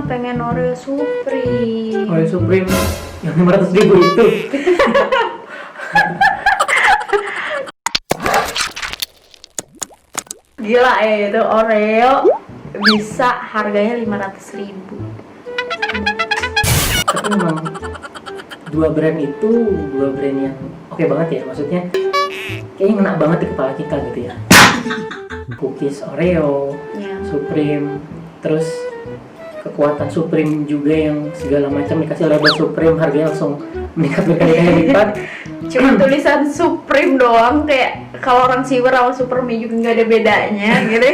Pengen Oreo Supreme. Oreo Supreme yang 500.000 itu. Gila ya itu Oreo bisa harganya 500.000. Tapi memang dua brand yang oke banget ya, maksudnya kayaknya ngena banget di kepala kita gitu ya. Cookies Oreo, Ya. Supreme, terus kekuatan Supreme juga yang segala macam dikasih label Supreme, harganya langsung meningkat berkali-kali lipat. Cuma tulisan Supreme doang, kayak kalau orang Siwer sama Supreme juga nggak ada bedanya gitu.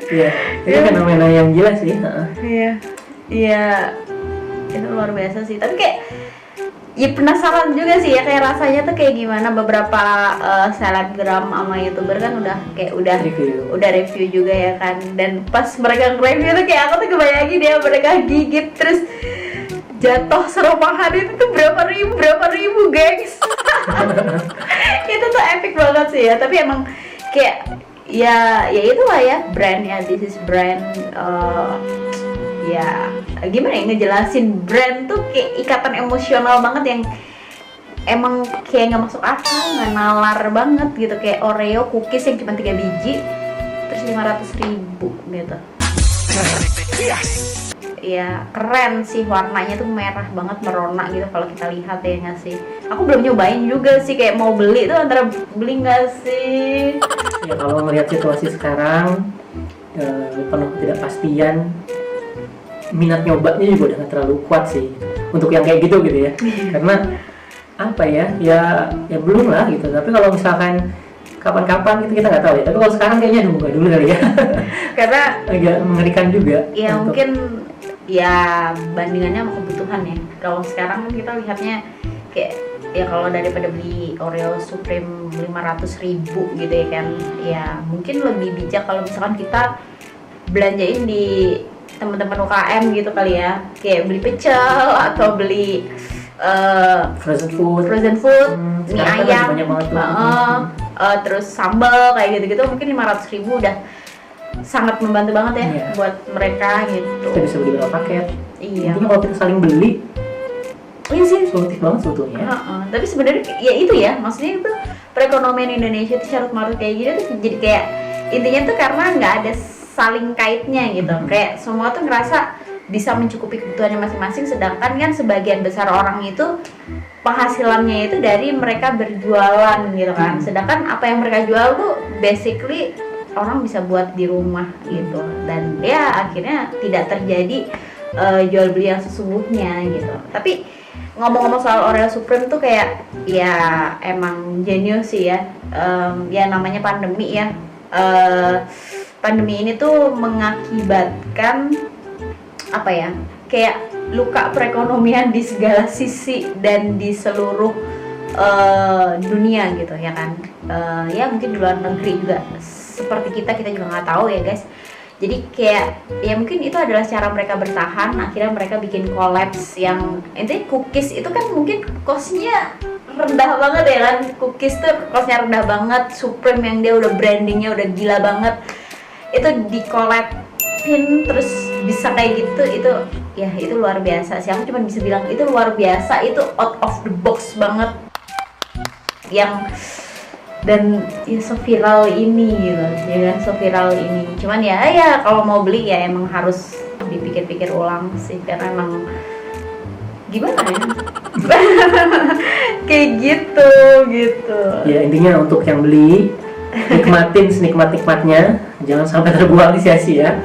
Iya, itu fenomena yang gila sih. Iya, iya, itu luar biasa sih. Tapi kayak, ya penasaran juga sih ya kayak rasanya tuh kayak gimana. Beberapa selebgram sama youtuber kan udah review juga ya kan. Dan pas mereka nge-review tuh kayak aku tuh kebayangin dia mereka gigit terus jatuh serompahan itu tuh berapa ribu gengs. Itu tuh epic banget sih ya. Tapi emang kayak ya itulah ya brandnya, this is brand. Ya gimana ya ngejelasin brand tuh kayak ikatan emosional banget yang emang kayak nggak masuk akal, nggak nalar banget gitu. Kayak Oreo cookies yang cuma 3 biji terus 500.000 gitu. Ya keren sih, warnanya tuh merah banget, merona gitu kalau kita lihat ya nggak sih. Aku belum nyobain juga sih, kayak mau beli tuh antara beli nggak sih. Ya kalau melihat situasi sekarang penuh ketidakpastian, minat nyobanya juga udah nggak terlalu kuat sih untuk yang kayak gitu ya. Karena apa ya belum lah gitu. Tapi kalau misalkan kapan-kapan gitu kita nggak tahu ya. Tapi kalau sekarang kayaknya nggak dulu kali ya. Karena agak mengerikan juga. Ya mungkin ya bandingannya sama kebutuhan ya. Kalau sekarang kan kita lihatnya kayak ya kalau daripada beli Oreo Supreme 500.000 gitu ya kan, ya mungkin lebih bijak kalau misalkan kita belanjain di teman-teman UKM gitu kali ya, kayak beli pecel atau beli frozen food, mie ayam, terus sambal kayak gitu-gitu. Mungkin 500.000 udah sangat membantu banget ya buat mereka gitu. Kita bisa beli berapa paket. Iya. Intinya kalau kita saling beli, iya sih, solutif banget sebetulnya. Tapi sebenarnya ya itu ya, maksudnya itu perekonomian Indonesia tuh carut marut kayak gini tuh jadi kayak intinya tuh karena nggak ada saling kaitnya gitu. Kayak semua tuh ngerasa bisa mencukupi kebutuhannya masing-masing, sedangkan kan sebagian besar orang itu penghasilannya itu dari mereka berjualan gitu kan. Sedangkan apa yang mereka jual tuh basically orang bisa buat di rumah gitu, dan ya akhirnya tidak terjadi jual beli yang sesungguhnya gitu. Tapi ngomong-ngomong soal Oreo Supreme tuh kayak ya emang jenius sih ya. Ya namanya pandemi ya. Pandemi ini tuh mengakibatkan apa ya, kayak luka perekonomian di segala sisi dan di seluruh dunia gitu ya kan. Ya mungkin di luar negeri juga seperti kita juga nggak tahu ya guys. Jadi kayak ya mungkin itu adalah cara mereka bertahan. Akhirnya mereka bikin collabs yang intinya cookies itu kan mungkin costnya rendah banget ya kan. Cookies tuh costnya rendah banget. Supreme yang dia udah brandingnya udah gila banget, itu di collabin terus bisa kayak gitu, itu luar biasa sih. Aku cuma bisa bilang itu luar biasa, itu out of the box banget yang dan ya so viral ini gitu ya kan, so viral ini. Cuman ya kalau mau beli ya emang harus dipikir-pikir ulang sih, karena emang gimana ya kayak gitu ya. Intinya untuk yang beli, nikmatin senikmat-nikmatnya, jangan sampai terbuang sia-sia.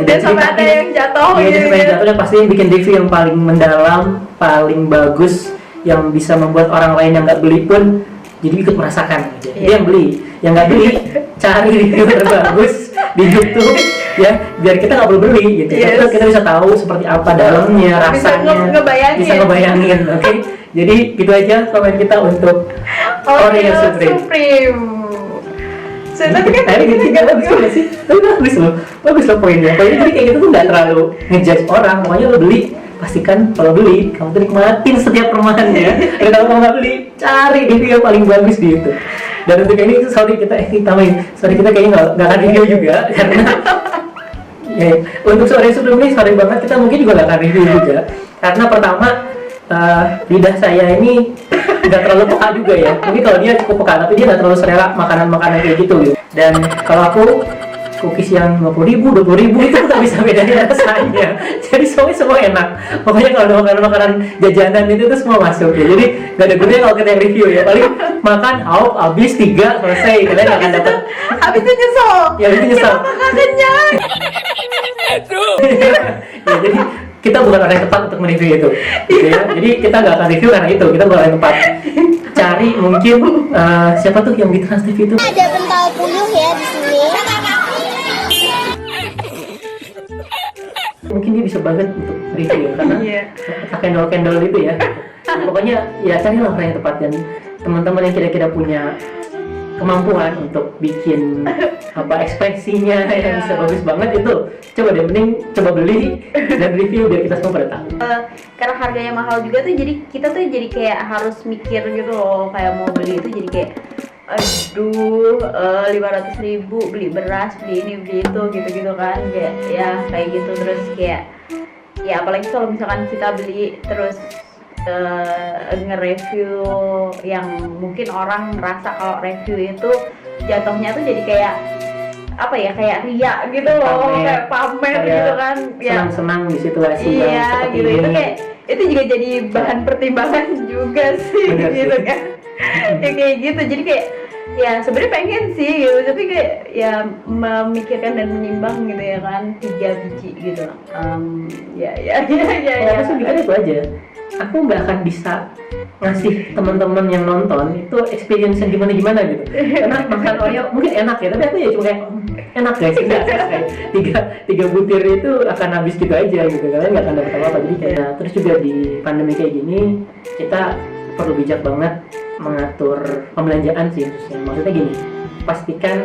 Dan sampai ada yang jatuh gitu ya. Dan pasti bikin review yang paling mendalam, paling bagus, yang bisa membuat orang lain yang nggak beli pun jadi ikut merasakan gitu. Jadi yang beli, yang nggak beli cari review terbagus di YouTube ya, biar kita nggak perlu beli gitu. Tapi kita bisa tahu seperti apa dalamnya, rasanya, bisa ngebayangin. Oke. Jadi gitu aja komen kita untuk Oreo Supreme. Tapi kan tadi kita bagus sih. Tapi bagus loh poinnya. Poinnya jadi kayak gitu tuh nggak terlalu ngejudge orang. Pokoknya lo beli, pastikan kalau beli kamu tuh nikmatin setiap permainannya. Dan kalau kamu nggak beli, cari review yang paling bagus di YouTube. Dan untuk ini sorry kita kayaknya nggak akan review juga karena Ya, untuk sore sebelum ini sorry banget kita mungkin juga nggak akan review juga karena pertama lidah saya ini nggak terlalu peka juga ya. Mungkin kalau dia cukup peka tapi dia nggak terlalu selera makanan-makanan kayak gitu. Dan kalau aku cookies yang 50.000, 20.000 itu nggak bisa bedain rasanya. Jadi semua enak. Pokoknya kalau ada makanan-makanan jajanan itu tuh semua masuk ya. Jadi nggak ada gunanya kalau kita yang review ya. Paling makan, habis 3 selesai. Kalian nggak akan dapat. Habis itu nyesel. Ya itu nyesel. Makanannya. Ya, jadi kita bukan orang yang tepat untuk mereview itu. Ya, jadi kita nggak akan review karena itu. Kita bukan orang yang tepat. Cari mungkin siapa tuh yang di Trans TV itu? Ada bental puyuh ya di sini. Mungkin dia bisa banget untuk review ya, karena Iya. candle itu ya. Pokoknya ya carilah orang yang tepat dan teman-teman yang kira-kira punya kemampuan untuk bikin ekspresinya yang bisa bagus banget itu coba deh mending coba beli dan review biar kita semua pada tahu. Karena harganya mahal juga tuh jadi kita tuh jadi kayak harus mikir gitu loh, kayak mau beli itu jadi kayak aduh 500.000 beli beras, beli ini beli itu gitu kan, kayak ya kayak gitu. Terus kayak ya apalagi kalau misalkan kita beli terus nge-review yang mungkin orang ngerasa kalau review itu jatuhnya tuh jadi kayak apa ya, kayak ria gitu loh, kayak pamer gitu kan ya, senang-senang di situasi yang iya seperti gitu. ini. Itu kayak itu juga jadi bahan pertimbangan juga sih. Bener gitu sih. kan ya kayak gitu. Jadi kayak ya sebenarnya pengen sih gitu, tapi kayak ya memikirkan dan menimbang gitu ya kan, 3 biji gitu. Ya Kalau aku sih mikirnya itu aja. Aku nggak akan bisa ngasih teman-teman yang nonton itu experience yang gimana gitu. Karena makan Oreo mungkin enak ya, tapi aku ya cuma kayak enak guys, enggak selesai. Tiga butir itu akan habis gitu aja gitu. Kalian nggak akan dapat apa-apa. Jadi kayak terus juga di pandemi kayak gini kita perlu bijak banget mengatur pembelanjaan sih khususnya. Maksudnya gini, pastikan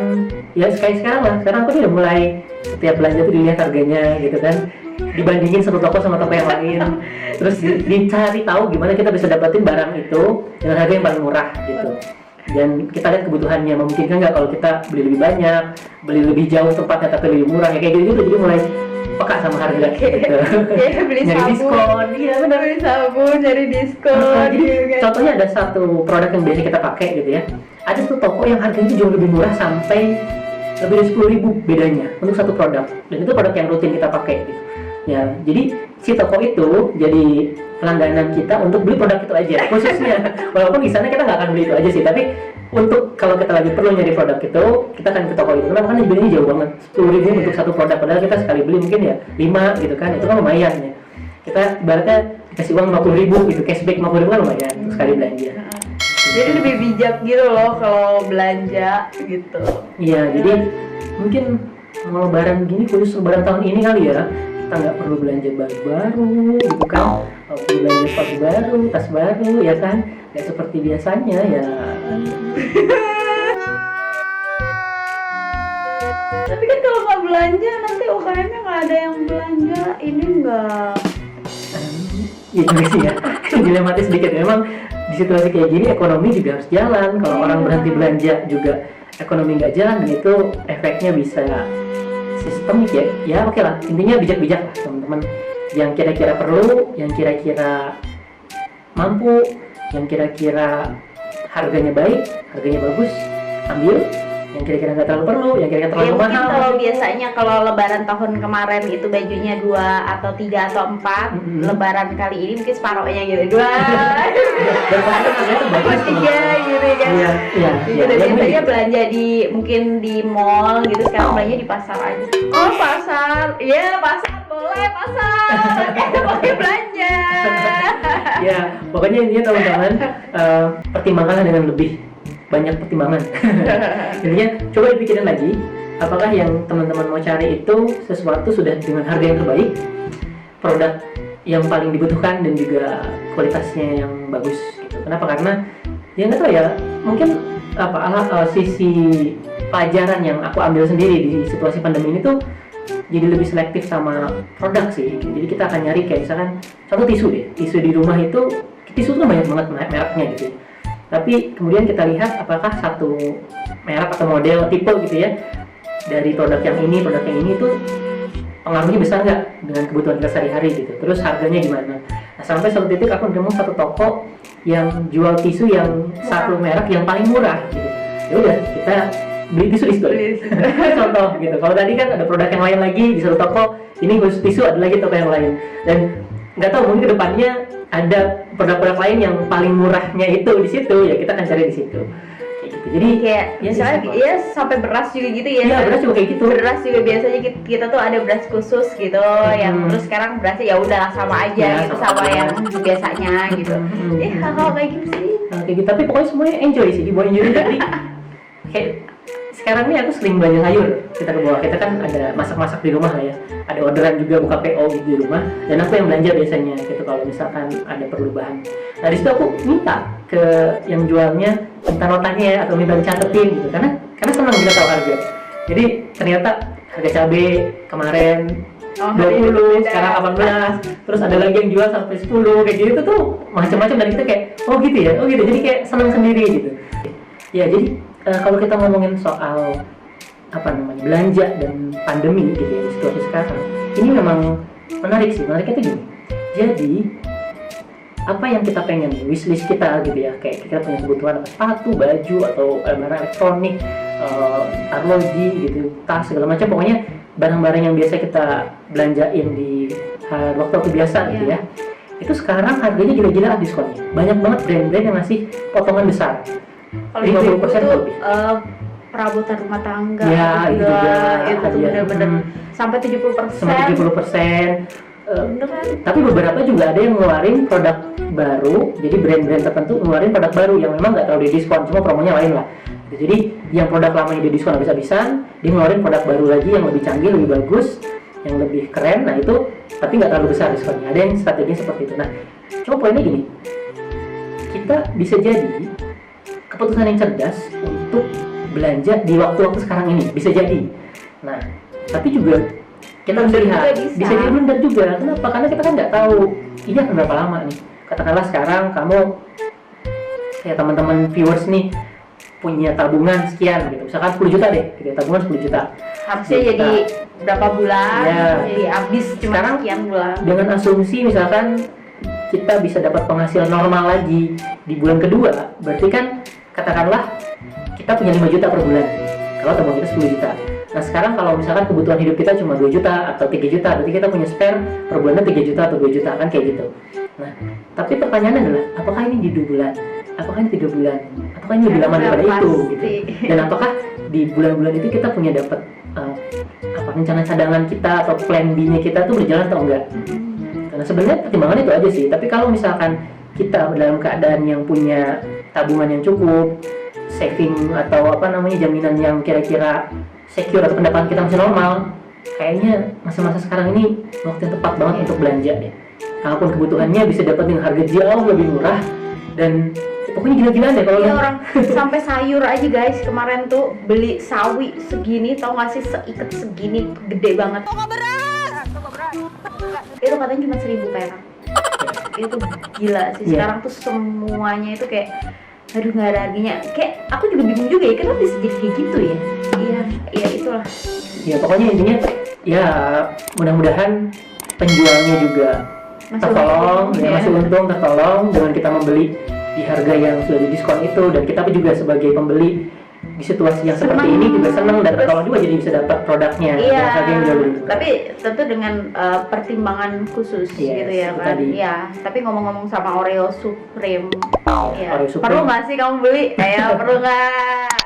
ya sekarang aku tuh udah mulai setiap belanja tuh dilihat harganya gitu kan, dibandingin satu toko sama toko yang lain, terus dicari tahu gimana kita bisa dapetin barang itu dengan harga yang paling murah gitu. Dan kita lihat kebutuhannya memungkinkan nggak kalau kita beli lebih banyak, beli lebih jauh tempatnya tapi lebih murah ya kayak gitu. Jadi mulai peka sama harga gitu. Kayak beli Nyari sabun, diskon, iya benar. beli sabun, cari diskon Jadi gitu kan. contohnya ada satu produk yang biasa kita pakai gitu ya. Ada satu toko yang harganya itu jauh lebih murah sampai lebih dari 10.000 bedanya untuk satu produk. Dan itu produk yang rutin kita pakai gitu. Ya, jadi si toko itu jadi langganan kita untuk beli produk itu aja khususnya. Walaupun di sana kita nggak akan beli itu aja sih, tapi untuk kalau kita lagi perlu nyari produk itu, kita akan ke toko itu. Kenapa? Karena harganya jauh banget, 10.000 untuk satu produk. Padahal kita sekali beli mungkin ya 5 gitu kan, itu kan lumayan ya. Kita ibaratnya kasih uang 50.000 gitu, cashback 50.000 kan lumayan untuk sekali belanja. Jadi lebih bijak gitu loh kalau belanja gitu. Iya, jadi mungkin mau lebaran gini, khusus lebaran tahun ini kali ya, kita nggak perlu belanja baju baru gitu kan, nggak perlu belanja sepatu baru, tas baru ya kan, nggak seperti biasanya ya. Tapi kan kalau nggak belanja nanti UKM-nya nggak ada yang belanja, ini nggak. Ya juga sih ya, dilematis sedikit. Memang di situasi kayak gini ekonomi juga harus jalan. Kalau orang berhenti belanja juga ekonomi nggak jalan, dan itu efeknya bisa sistemik ya. Ya oke lah, intinya bijak-bijak lah teman-teman. Yang kira-kira perlu, yang kira-kira mampu, yang kira-kira harganya baik, harganya bagus, ambil. Yang kira-kira nggak terlalu perlu, yang kira-kira terlalu Ya, mungkin mahal. kalau biasanya kalau lebaran tahun kemarin itu bajunya 2 atau 3 atau 4, lebaran kali ini mungkin separohnya gitu, 2 Dan pasti harganya tuh bagus. 3 gitu kan. Iya, iya. Gitu, biasanya belanja di mungkin di mall gitu, sekarang belanja di pasar aja. Oh pasar, iya pasar boleh pasar, oke boleh belanja. Ya, pokoknya intinya teman-teman pertimbangkanlah dengan lebih banyak pertimbangan. Intinya coba dipikirin lagi, apakah yang teman-teman mau cari itu sesuatu sudah dengan harga yang terbaik, produk yang paling dibutuhkan dan juga kualitasnya yang bagus gitu. Kenapa? Karena ya nggak tahu ya, mungkin sisi pelajaran yang aku ambil sendiri di situasi pandemi ini tuh jadi lebih selektif sama produk sih. Jadi kita akan nyari kayak misalkan contoh tisu deh, tisu di rumah itu tisu tuh banyak banget mereknya gitu. Tapi kemudian kita lihat apakah satu merek atau model tipe gitu ya dari produk yang ini tuh pengaruhnya besar nggak dengan kebutuhan kita sehari-hari gitu. Terus harganya gimana? Nah, sampai suatu titik aku nemu satu toko yang jual tisu yang satu merek yang paling murah gitu. Ya udah, kita beli tisu di situ. Contoh gitu. Kalau tadi kan ada produk yang lain lagi di satu toko, ini khusus tisu ada lagi toko yang lain. Dan nggak tahu mungkin kedepannya ada produk-produk lain yang paling murahnya itu di situ, ya kita akan cari di situ. Kayak gitu. Jadi kayak ya misalnya simpel. ya sampai beras juga gitu ya. Iya, beras juga kayak gitu. Beras juga biasanya kita tuh ada beras khusus gitu yang terus sekarang berasnya ya udah sama aja Ya, gitu sama sama aja. yang biasanya gitu. Hal-hal kayak gitu sih. Nah, kayak gitu. Tapi pokoknya semuanya enjoy sih, dibawa enjoy. Jadi kayak sekarang nih aku sering belanja sayur kita ke bawah. Kita kan ada masak-masak di rumah lah ya, ada orderan juga buka PO gitu di rumah, dan aku yang belanja biasanya gitu kalau misalkan ada perlu bahan. Nah di situ aku minta ke yang jualnya minta notanya ya, atau minta dicatetin gitu, karena senang kita tahu harga. Jadi ternyata harga cabai kemarin 20, sekarang 18, terus ada lagi yang jual sampai 10 kayak gitu tuh macam-macam, dan kita kayak oh gitu ya, oh gitu, jadi kayak senang sendiri gitu. Ya jadi kalau kita ngomongin soal apa namanya belanja dan pandemi gitu ya, di situasi sekarang ini memang menarik sih. Menariknya tuh gini, jadi apa yang kita pengen, wishlist kita gitu ya, kayak kita punya kebutuhan apa, sepatu, baju, atau barang elektronik, arloji gitu, tas segala macam, pokoknya barang-barang yang biasa kita belanjain di waktu biasa gitu ya, itu sekarang harganya gila-gilaan diskonnya. Banyak banget brand-brand yang ngasih potongan besar. Kalau ibu 50% tuh lebih. perabotan rumah tangga Ya, itu juga itu tuh ada. bener-bener sampai 70%. Sampai 70%. Beneran. Tapi beberapa juga ada yang ngeluarin produk baru, jadi brand-brand tertentu ngeluarin produk baru yang memang nggak terlalu di diskon, cuma promonya lain lah. Jadi yang produk lamanya di diskon habis-habisan, dia ngeluarin produk baru lagi yang lebih canggih, lebih bagus, yang lebih keren. Nah itu, tapi nggak terlalu besar diskonnya. Ada yang strateginya seperti itu. Nah, cuma poinnya gini, kita bisa jadi keputusan yang cerdas untuk belanja di waktu-waktu sekarang ini, bisa jadi. Nah, tapi juga kita harus Blunder lihat, juga bisa. jadi blunder juga. Kenapa? Karena kita kan nggak tahu ini akan berapa lama nih. Katakanlah sekarang kamu kayak teman-teman viewers nih punya tabungan sekian gitu, misalkan 10 juta deh, gitu, tabungan 10 juta. Harusnya Juta. jadi berapa bulan, Ya. jadi habis cuma Sekarang sekian bulan. Dengan asumsi misalkan kita bisa dapat penghasilan normal lagi di bulan kedua, berarti kan katakanlah kita punya 5 juta per bulan kalau tabungan kita 10 juta. Nah sekarang kalau misalkan kebutuhan hidup kita cuma 2 juta atau 3 juta, berarti kita punya spare per bulannya 3 juta atau 2 juta, kan kayak gitu. Nah tapi pertanyaannya adalah, apakah ini di 2 bulan? Apakah ini 3 bulan? Apakah ini lebih lama daripada itu? Gitu. Dan apakah di bulan-bulan itu kita punya dapat apa rencana cadangan kita atau plan B-nya kita tuh berjalan atau enggak? Karena sebenarnya pertimbangan itu aja sih. Tapi kalau misalkan kita dalam keadaan yang punya tabungan yang cukup, saving atau apa namanya jaminan yang kira-kira secure atau pendapatan kita masih normal, kayaknya masa-masa sekarang ini waktu yang tepat banget untuk belanja deh. Kalaupun kebutuhannya bisa dapat dengan harga jauh lebih murah, dan pokoknya gila-gilaan deh kalau Iya orang sampai sayur aja guys, kemarin tuh beli sawi segini, tau gak sih, seikat segini, gede banget. Itu katanya cuma 1.000 perak. Itu gila sih. Iya. Sekarang tuh semuanya itu kayak aduh nggak ada harganya. Kayak aku juga bingung juga ya, kenapa bisa jadi kayak gitu ya. Iya itulah. ya pokoknya intinya ya mudah-mudahan penjualnya juga Masih tertolong, untung, ya, ya. masih untung, tertolong dengan kita membeli di harga yang sudah di diskon itu, dan kita juga sebagai pembeli di situasi yang seperti Senang. ini juga senang dan Terus- tertolong juga, jadi bisa dapat produknya Iya, dengan harga yang jauh lebih murah. tapi tentu dengan pertimbangan khusus Yes, gitu ya itu kan. tadi. Iya, tapi ngomong-ngomong sama Oreo Supreme, ya. Oreo Supreme. Perlu nggak sih kamu beli? Perlu nggak?